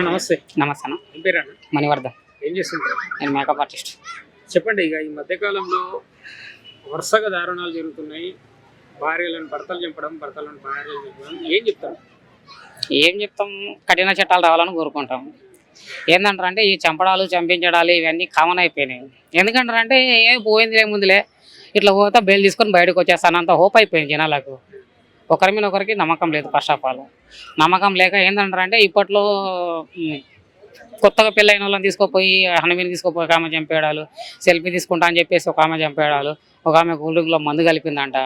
నమస్తే. నమస్తే అన్న. ఏం పేరు అన్న? మణివర్ధన్. ఏం చేస్తుంటారు? నేను మేకప్ ఆర్టిస్ట్. చెప్పండి. ఇక ఈ మధ్యకాలంలో వరుసగా దారుణాలు జరుగుతున్నాయి. భార్యలను భర్తలు చంపడం, భర్తలను భార్యలు చంపడం. ఏం చెప్తారు? ఏం చెప్తాం, కఠిన చట్టాలు రావాలని కోరుకుంటాం. ఏంటంటారంటే ఈ చంపడాలు చంపించడాలు ఇవన్నీ కామన్ అయిపోయినాయి. ఎందుకంటారంటే ఏ పోయిందిలే ముందులే ఇట్లా పోతా బెయిల్ తీసుకొని బయటకు వచ్చేస్తాను అంత హోప్ అయిపోయింది జనాలకు. ఒకరి మీద ఒకరికి నమ్మకం లేదు. ఫస్ట్ ఆఫ్ ఆల్ నమ్మకం లేక ఏంటంటారంటే ఇప్పట్లో కొత్తగా పెళ్ళైన వాళ్ళని తీసుకుపోయి హనీమూన్ తీసుకుపోయి ఒక ఆమె చంపేయడాలు, సెల్ఫీ తీసుకుంటా అని చెప్పేసి ఒక ఆమె చంపేయడాలు, ఒక ఆమె కూల్ డ్రింక్లో మందు కలిపిందంట,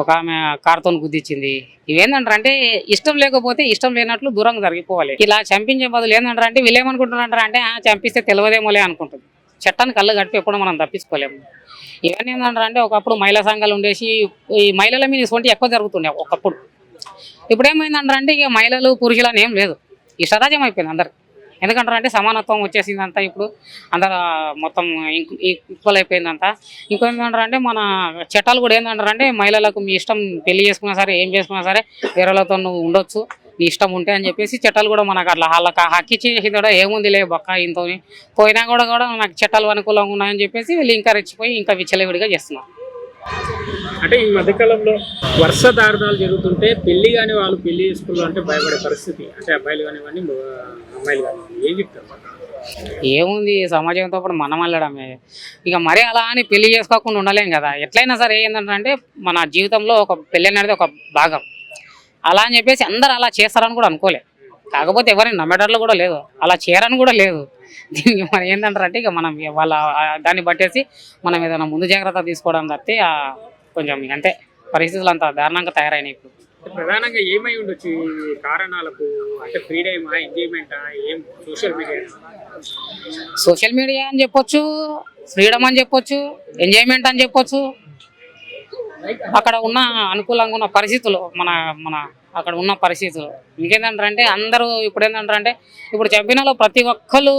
ఒక ఆమె కార్తో గుద్దిచ్చింది. ఇవేంటంటారంటే ఇష్టం లేకపోతే ఇష్టం లేనట్లు దూరంగా జరిగిపోవాలి. ఇలా చంపించే బదులు ఏంటంటారంటే వీళ్ళు ఏమనుకుంటున్నారంటే చంపిస్తే తెలియదేమోలే అనుకుంటుంది. చట్టాన్ని కళ్ళు గడిపి ఎప్పుడు మనం తప్పించుకోలేము. ఇవన్నీ ఏంటంటారంటే ఒకప్పుడు మహిళా సంఘాలు ఉండేసి ఈ మహిళల మీద ఇటువంటి ఎక్కువ జరుగుతుండే ఒకప్పుడు. ఇప్పుడు ఏమైందంటారంటే ఇక మహిళలు పురుషులు అని ఏం లేదు, ఇష్టరాజ్యం అయిపోయింది అందరు. ఎందుకంటారంటే సమానత్వం వచ్చేసిందంతా. ఇప్పుడు అందరు మొత్తం ఈక్వల్ అయిపోయిందంతా. ఇంకో ఏంటంటారంటే మన చట్టాలు కూడా ఏంటంటారంటే మహిళలకు మీ ఇష్టం పెళ్లి చేసుకున్నా సరే ఏం చేసుకున్నా సరే వేరేలతో నువ్వు ఉండొచ్చు నీ ఇష్టం ఉంటే అని చెప్పేసి చట్టాలు కూడా మనకు అట్లా వాళ్ళకి హక్కిచ్చేసి కూడా ఏముంది లే బొక్క ఇంతో పోయినా కూడా నాకు చట్టాలు అనుకూలంగా ఉన్నాయని చెప్పేసి వీళ్ళు ఇంకా రెచ్చిపోయి ఇంకా విచ్చలవిడిగా చేస్తున్నారు. అంటే ఈ మధ్యకాలంలో వరుస దారుణాలు జరుగుతుంటే పెళ్లి కాని వాళ్ళు పెళ్లి చేసుకోవాలంటే భయపడే పరిస్థితి. అంటే అబ్బాయిలు కానివ్వండి, అమ్మాయిలు కానివ్వండి. ఏం చెప్తారు? ఏముంది సమాజంతో పాటు మనం వెళ్ళడమే. ఇక మరీ అలా అని పెళ్లి చేసుకోకుండా ఉండలేం కదా. ఎట్లయినా సరే ఏంటంటే మన జీవితంలో ఒక పెళ్ళి అనేది ఒక భాగం. అలా అని చెప్పేసి అందరు అలా చేస్తారని కూడా అనుకోలే. కాకపోతే ఎవరైనా నమ్మేటట్లు కూడా లేదు, అలా చేయరని కూడా లేదు. దీనికి మనం ఏంటంటారంటే ఇక మనం వాళ్ళ దాన్ని బట్టేసి మనం ఏదైనా ముందు జాగ్రత్త తీసుకోవడం తప్పితే కొంచెం అంతే పరిస్థితులు అంత దారుణంగా తయారైనాయి. ఇప్పుడు ప్రధానంగా ఏమై ఉండొచ్చు ఈ కారణాలకు? అంటే ఫ్రీడమా, ఎంజాయ్మెంటా, ఏం సోషల్ మీడియా అని చెప్పొచ్చు, ఫ్రీడమ్ అని చెప్పొచ్చు, ఎంజాయ్మెంట్ అని చెప్పొచ్చు. అక్కడ ఉన్న అనుకూలంగా ఉన్న పరిస్థితులు మన అక్కడ ఉన్న పరిస్థితులు. ఇంకేంటంటారంటే అందరూ ఇప్పుడు ఏంటంటారంటే ఇప్పుడు చంపినలో ప్రతి ఒక్కరు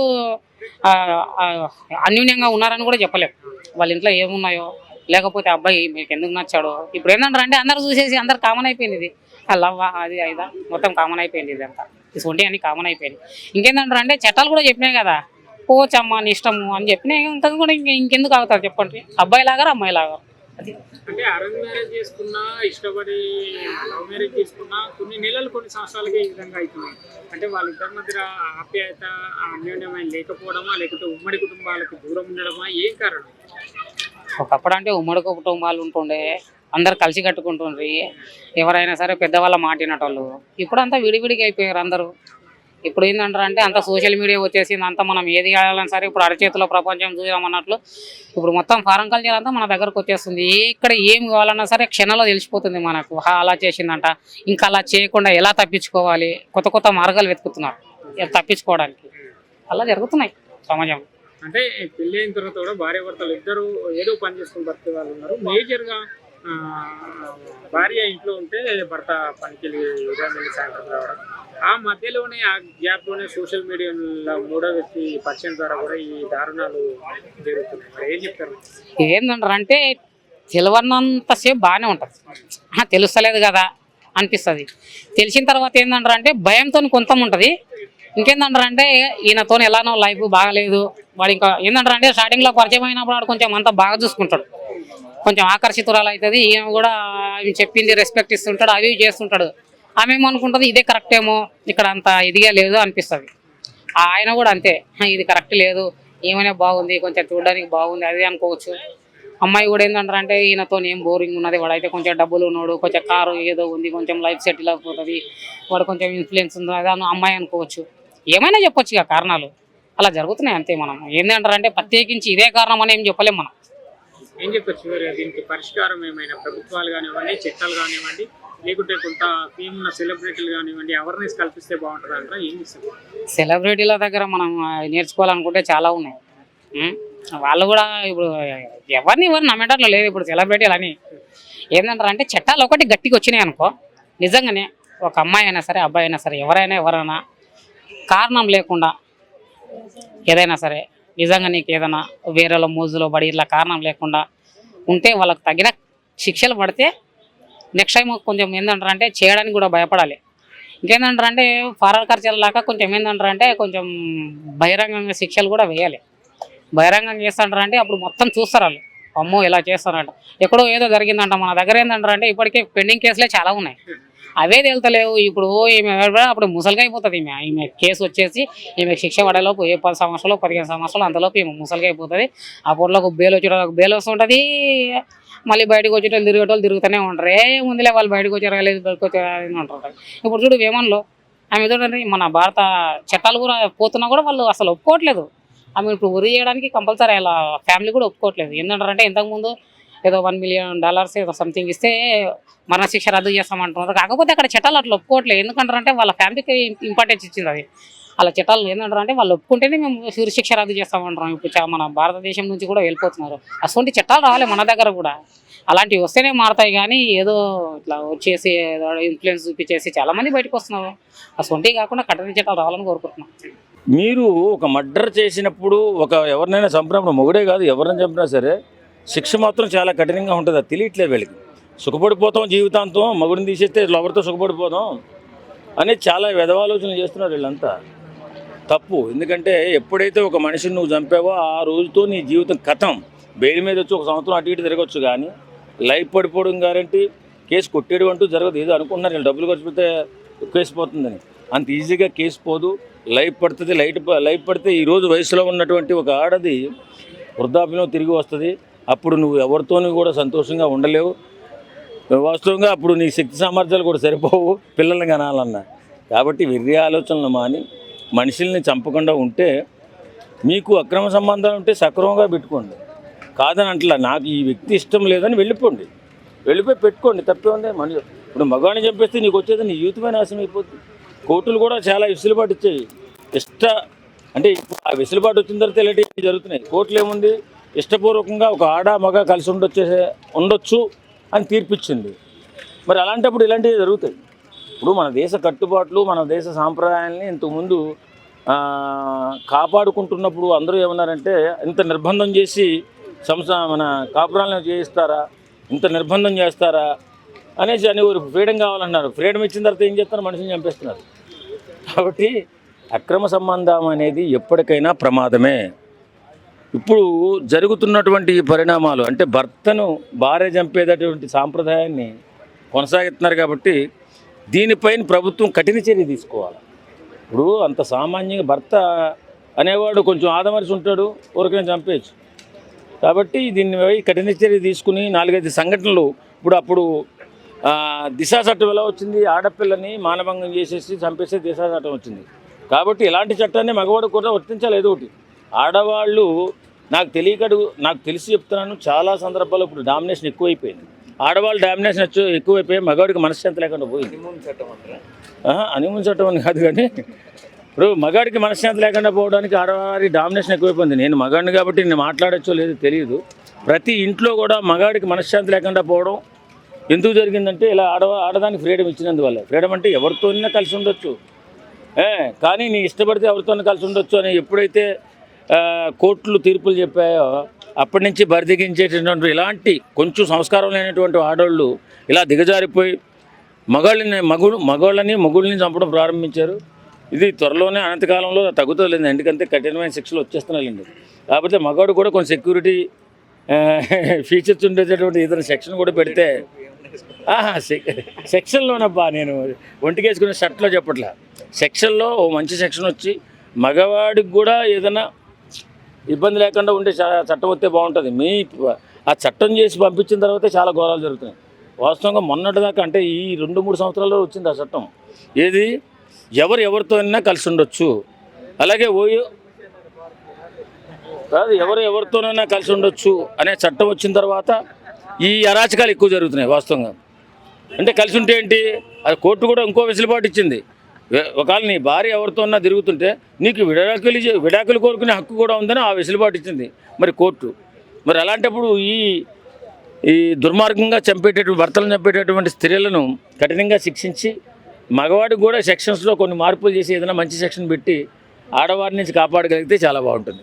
అన్యూన్యంగా ఉన్నారని కూడా చెప్పలేము. వాళ్ళ ఇంట్లో ఏమున్నాయో లేకపోతే అబ్బాయి మీకు ఎందుకు నచ్చాడో ఇప్పుడు ఏంటంటారంటే అందరూ చూసేసి అందరు కామన్ అయిపోయింది. ఇది లవ్ అది అయిదా మొత్తం కామన్ అయిపోయింది. ఇదంతా ఇటువంటి అన్ని కామన్ అయిపోయింది. ఇంకేంటంటారంటే చట్టాలు కూడా చెప్పినాయి కదా, పోచమ్మ నీ ఇష్టము అని చెప్పినాయి. ఇంకా కూడా ఇంకెందుకు ఆగుతారు చెప్పండి, అబ్బాయి లాగారు అమ్మాయి లాగారు. అది అంటే అరేంజ్ మ్యారేజ్ చేసుకున్నా, ఇష్టపడి లవ్ మ్యారేజ్ చేసుకున్నా కొన్ని నెలలు కొన్ని సంవత్సరాలుగా ఈ విధంగా అవుతున్నాయి. అంటే వాళ్ళిద్దరి మధ్య ఆప్యాయత, అన్యోన్యమైన లేకపోవడమా, లేకపోతే ఉమ్మడి కుటుంబాలకు దూరం ఉండడమా, ఏం కారణం? ఒకప్పుడు అంటే ఉమ్మడి కుటుంబాలు ఉంటుండే, అందరు కలిసి కట్టుకుంటుండ్రి, ఎవరైనా సరే పెద్దవాళ్ళ మాట వినటోళ్ళు. ఇప్పుడు అంతా విడివిడిగా అయిపోయారు అందరూ. ఇప్పుడు ఏంటంటారంటే అంత సోషల్ మీడియా వచ్చేసింది, అంతా మనం ఏది కావాలన్నా సరే ఇప్పుడు అరచేతిలో ప్రపంచం చూసామన్నట్లు ఇప్పుడు మొత్తం ఫారెన్ కల్చర్ అంతా మన దగ్గరకు వచ్చేస్తుంది. ఇక్కడ ఏం కావాలన్నా సరే క్షణంలో తెలిసిపోతుంది మనకు. అలా చేసిందంట, ఇంకా అలా చేయకుండా ఎలా తప్పించుకోవాలి, కొత్త కొత్త మార్గాలు వెతుకుతున్నారు తప్పించుకోవడానికి. అలా జరుగుతున్నాయి సమాజం. అంటే పెళ్ళి అయిన తర్వాత కూడా భార్య భర్తలు ఇద్దరు ఏదో పని చేసుకుని బతికే వాళ్ళు ఉన్నారు. మేజర్గా భార్య ఇంట్లో ఉంటే భర్త పనికి వెళ్ళి ఉదయం వెళ్ళి సాయంత్రం రావడం, ఆ మధ్యలోనే ఆ గ్యాప్లోనే సోషల్ మీడియాలో మూడో వ్యక్తి పరిచయం ద్వారా కూడా ఈ దారుణాలు జరుగుతున్నాయి. మరి ఏం చెప్తారు? ఏంటంటారంటే తెలియనంతసేపు బాగానే ఉంటుంది, తెలుస్తలేదు కదా అనిపిస్తుంది. తెలిసిన తర్వాత ఏంటంటారంటే భయంతో కొంత ఉంటుంది. ఇంకేంటంటారంటే ఈయనతో ఎలానో లైఫ్ బాగాలేదు, వాడు ఇంకా ఏంటంటారంటే స్టార్టింగ్లో పరిచయం అయినప్పుడు వాడు కొంచెం అంతా బాగా చూసుకుంటాడు, కొంచెం ఆకర్షితురాలు అవుతుంది. ఈయన కూడా చెప్పింది రెస్పెక్ట్ ఇస్తుంటాడు, అవి చేస్తుంటాడు. ఆమె ఏమనుకుంటుంది ఇదే కరెక్ట్ ఏమో, ఇక్కడ అంత ఇదిగా లేదు అనిపిస్తుంది. ఆయన కూడా అంతే, ఇది కరెక్ట్ లేదు, ఏమైనా బాగుంది, కొంచెం చూడడానికి బాగుంది అది అనుకోవచ్చు. అమ్మాయి కూడా ఏంటంటారంటే ఈయనతో ఏం బోరింగ్ ఉన్నది, వాడైతే కొంచెం డబ్బులు ఉన్నాడు, కొంచెం కారు ఏదో ఉంది, కొంచెం లైఫ్ సెటిల్ అయిపోతుంది, వాడు కొంచెం ఇన్ఫ్లుయెన్స్ ఉంది అది అమ్మాయి అనుకోవచ్చు. ఏమైనా చెప్పొచ్చు ఇక కారణాలు అలా జరుగుతున్నాయి అంతే. మనం ఏంటంటారంటే ప్రత్యేకించి ఇదే కారణం అని ఏం చెప్పలేము. మనం ఏం చెప్పచ్చు దీనికి పరిష్కారం? ఏమైనా ప్రభుత్వాలు కానివ్వండి, చట్టాలు కానివ్వండి, లేకుంటే కొంత ఫేమ్ ఉన్న సెలబ్రిటీలు కానివ్వండి అవేర్నెస్ కల్పిస్తే బాగుంటుంది అంటారా? ఏం చేస్తారు? సెలబ్రిటీల దగ్గర మనం నేర్చుకోవాలనుకుంటే చాలా ఉన్నాయి. వాళ్ళు కూడా ఇప్పుడు ఎవరిని నమ్మేటట్లు లేదు. ఇప్పుడు సెలబ్రిటీలు అని ఏంటంటారంటే చట్టాలు ఒకటి గట్టిగా వచ్చినాయి అనుకో, నిజంగానే ఒక అమ్మాయి అయినా సరే అబ్బాయి అయినా సరే ఎవరైనా కారణం లేకుండా ఏదైనా సరే నిజంగా నీకు ఏదైనా వేరేలో మోజులో పడి ఇట్లా కారణం లేకుండా ఉంటే వాళ్ళకు తగిన శిక్షలు పడితే నెక్స్ట్ టైం కొంచెం ఏంటంటారంటే చేయడానికి కూడా భయపడాలి. ఇంకేంటంటారంటే ఫారెన్ కల్చర్ లాగా కొంచెం ఏంటంటారంటే కొంచెం బహిరంగంగా శిక్షలు కూడా వేయాలి. బహిరంగంగా చేస్తారంటే అప్పుడు మొత్తం చూస్తారు వాళ్ళు, అమ్మో ఇలా చేస్తారంట. ఎక్కడో ఏదో జరిగిందంట, మన దగ్గర ఏంటంటారంటే ఇప్పటికే పెండింగ్ కేసులే చాలా ఉన్నాయి, అవే తేలుతలేవు. ఇప్పుడు ఈమె అప్పుడు ముసలిగా అయిపోతుంది. ఈమె కేసు వచ్చేసి ఈమె శిక్ష పడేలోపు 10 సంవత్సరాలు 15 సంవత్సరాలు అంతలోపు ఈమె ముసలిగా అయిపోతుంది. ఆ పొరలోకి బెయిల్ వచ్చేటోళ్ళకి బెయిల్ వస్తుంటుంది, మళ్ళీ బయటకు వచ్చేటోళ్ళు తిరిగేటోళ్ళు తిరుగుతూనే ఉంటారు. ముందులే వాళ్ళు బయటకు వచ్చారు లేదు బయటకు వచ్చారని అంటారు. ఇప్పుడు చూడు విమానంలో ఆమె చూడండి, మన భారత చట్టాలు కూడా పోతున్నా కూడా వాళ్ళు అసలు ఒప్పుకోవట్లేదు. ఆమె ఇప్పుడు ఉరి చేయడానికి కంపల్సరీ అలా ఫ్యామిలీ కూడా ఒప్పుకోవట్లేదు. ఏంటంటారంటే ఇంతకుముందు ఏదో $1 మిలియన్ ఏదో సంథింగ్ ఇస్తే మరణశిక్ష రద్దు చేస్తామంటున్నారు. కాకపోతే అక్కడ చట్టాలు అట్లా ఒప్పుకోవట్లేదు. ఎందుకంటారంటే వాళ్ళ ఫ్యామిలీకి ఇంపార్టెన్స్ ఇచ్చింది అది. అలా చట్టాలు ఏంటంటారంటే వాళ్ళు ఒప్పుకుంటేనే మేము శిక్ష రద్దు చేస్తామంటున్నాం. ఇప్పుడు మన భారతదేశం నుంచి కూడా వెళ్ళిపోతున్నారు. అటువంటి చట్టాలు రావాలి మన దగ్గర కూడా. అలాంటివి వస్తేనే మారుతాయి, కానీ ఏదో ఇట్లా వచ్చేసి ఏదో ఇన్ఫ్లుయెన్స్ చూపించేసి చాలామంది బయటకు వస్తున్నారు. అటువంటివి కాకుండా కఠిన చట్టాలు రావాలని కోరుకుంటున్నాం. మీరు ఒక మర్డర్ చేసినప్పుడు, ఎవరినైనా చంపినప్పుడు, మొగుడే కాదు ఎవరినైనా చంపినా సరే శిక్ష మాత్రం చాలా కఠినంగా ఉంటుంది. అది తెలియట్లేదు వీళ్ళకి. సుఖపడిపోతాం జీవితాంతం, మగుడిని తీసేస్తే లవర్తో సుఖపడిపోతాం అనేది చాలా వెధవాలోచనలు చేస్తున్నారు వీళ్ళంతా. తప్పు. ఎందుకంటే ఎప్పుడైతే ఒక మనిషిని నువ్వు చంపావో ఆ రోజుతో నీ జీవితం కథం. బెయిల్ మీద వచ్చి 1 సంవత్సరం అటు ఇటు తిరగచ్చు, కానీ లైఫ్ పడిపోవడం గ్యారంటీ, కేసు కొట్టేయడం అంటూ జరగదు. ఏదో అనుకుంటున్నారు వీళ్ళు డబ్బులు ఖర్చు పెడితే కేసు పోతుందని. అంత ఈజీగా కేసు పోదు, లైఫ్ పడుతుంది. లైఫ్ పడితే ఈరోజు వయసులో ఉన్నటువంటి ఒక ఆడది వృద్ధాప్యంలో తిరిగి వస్తుంది. అప్పుడు నువ్వు ఎవరితోనూ కూడా సంతోషంగా ఉండలేవు. వాస్తవంగా అప్పుడు నీ శక్తి సామర్థ్యాలు కూడా సరిపోవు పిల్లల్ని కనాలన్నా. కాబట్టి వెర్రి ఆలోచనలు మాని మనుషుల్ని చంపకుండా ఉంటే, మీకు అక్రమ సంబంధాలు ఉంటే సక్రమంగా పెట్టుకోండి. కాదని అంటలా, నాకు ఈ వ్యక్తి ఇష్టం లేదని వెళ్ళిపోయి పెట్టుకోండి, తప్పే ఉంది. ఇప్పుడు మగవాడిని చంపేస్తే నీకు వచ్చేది నీ జీవితమే నాశనం అయిపోతుంది. కోర్టులు కూడా చాలా వెసులుబాటు ఇచ్చాయి. అంటే ఆ వెసులుబాటు వచ్చిన తర్వాత ఇలాంటివి జరుగుతున్నాయి. కోర్టులు ఏముంది, ఇష్టపూర్వకంగా ఒక ఆడ మగ కలిసి ఉండొచ్చు అని తీర్పిచ్చింది. మరి అలాంటప్పుడు ఇలాంటివి జరుగుతాయి. ఇప్పుడు మన దేశ కట్టుబాట్లు, మన దేశ సాంప్రదాయాల్ని ఇంతకుముందు కాపాడుకుంటున్నప్పుడు అందరూ ఏమన్నారంటే, ఇంత నిర్బంధం చేసి మన కాపురాలను చేయిస్తారా, ఇంత నిర్బంధం చేస్తారా అనేసి ఫ్రీడమ్ కావాలన్నారు. ఫ్రీడమ్ ఇచ్చిన తర్వాత ఏం చేస్తున్నారు, మనిషిని చంపేస్తున్నారు. కాబట్టి అక్రమ సంబంధం అనేది ఎప్పటికైనా ప్రమాదమే. ఇప్పుడు జరుగుతున్నటువంటి పరిణామాలు అంటే భర్తను భార్య చంపేటటువంటి సాంప్రదాయాన్ని కొనసాగిస్తున్నారు. కాబట్టి దీనిపైన ప్రభుత్వం కఠిన చర్య తీసుకోవాలి. ఇప్పుడు అంత సామాన్యంగా భర్త అనేవాడు కొంచెం ఆదమరిచి ఉంటాడు, ఊరికనే చంపేయచ్చు. కాబట్టి దీన్ని కఠిన చర్య తీసుకుని 4-5 సంఘటనలు అప్పుడు దిశా చట్టం ఎలా వచ్చింది, ఆడపిల్లని మానభంగం చేసేసి చంపేసే దిశా చట్టం వచ్చింది. కాబట్టి ఇలాంటి చట్టాన్ని మగవాడు కూడా వర్తించాలి. ఏదో ఒకటి ఆడవాళ్ళు నాకు తెలిసి చెప్తున్నాను, చాలా సందర్భాల్లో ఇప్పుడు డామినేషన్ ఎక్కువైపోయింది. ఆడవాళ్ళు డామినేషన్ ఎక్కువైపోయి మగవాడికి మనశ్శాంతి లేకుండా పోయింది. హనీమూన్ చట్టం అని కాదు, కానీ ఇప్పుడు మగాడికి మనశ్శాంతి లేకుండా పోవడానికి ఆడవారి డామినేషన్ ఎక్కువైపోయింది. నేను మగాడిని కాబట్టి నేను మాట్లాడచ్చో లేదో తెలియదు. ప్రతి ఇంట్లో కూడా మగాడికి మనశ్శాంతి లేకుండా పోవడం ఎందుకు జరిగిందంటే, ఇలా ఆడదానికి ఫ్రీడమ్ ఇచ్చినందువల్ల. ఫ్రీడమ్ అంటే ఎవరితోనైనా కలిసి ఉండొచ్చు, కానీ నీ ఇష్టపడితే ఎవరితోనే కలిసి ఉండొచ్చు అని ఎప్పుడైతే కోర్టులు తీర్పులు చెప్పాయో అప్పటి నుంచి బరిదిగించేటటువంటి ఇలాంటి కొంచెం సంస్కారం లేనటువంటి ఆడవాళ్ళు ఇలా దిగజారిపోయి మగవాళ్ళని మొగుళ్ళని చంపడం ప్రారంభించారు. ఇది త్వరలోనే అనంతకాలంలో తగ్గుతుంది. ఎందుకంటే కఠినమైన శిక్షలు వచ్చేస్తున్నాయండి. కాకపోతే మగవాడు కూడా కొంచెం సెక్యూరిటీ ఫీచర్స్ ఉండేటటువంటి ఏదైనా సెక్షన్ కూడా పెడితే, సెక్షన్లోనబ్బా, నేను ఒంటికేసుకునే షర్ట్లో చెప్పట్లా, సెక్షన్లో ఓ మంచి సెక్షన్ వచ్చి మగవాడికి కూడా ఏదైనా ఇబ్బంది లేకుండా ఉండే చట్టం వస్తే బాగుంటుంది. ఆ చట్టం చేసి పంపించిన తర్వాతే చాలా ఘోరాలు జరుగుతున్నాయి. వాస్తవంగా మొన్నటిదాకా అంటే ఈ 2-3 సంవత్సరాల్లో వచ్చింది ఆ చట్టం. ఏది, ఎవరితో అయినా కలిసి ఉండొచ్చు, అలాగే ఎవరితోనైనా కలిసి ఉండొచ్చు అనే చట్టం వచ్చిన తర్వాత ఈ అరాచకాలు ఎక్కువ జరుగుతున్నాయి. వాస్తవంగా అంటే కలిసి ఉంటే ఏంటి, అది కోర్టు కూడా ఇంకో వెసులుబాటు ఇచ్చింది. ఒకవేళ నీ భార్య ఎవరితోన్నా తిరుగుతుంటే నీకు విడాకులు కోరుకునే హక్కు కూడా ఉందని ఆ వెసులుబాటు ఇచ్చింది మరి కోర్టు. మరి అలాంటప్పుడు ఈ దుర్మార్గంగా భర్తలను చంపేటటువంటి స్త్రీలను కఠినంగా శిక్షించి, మగవాడికి కూడా సెక్షన్స్లో కొన్ని మార్పులు చేసి ఏదైనా మంచి సెక్షన్ పెట్టి ఆడవారి నుంచి కాపాడగలిగితే చాలా బాగుంటుంది.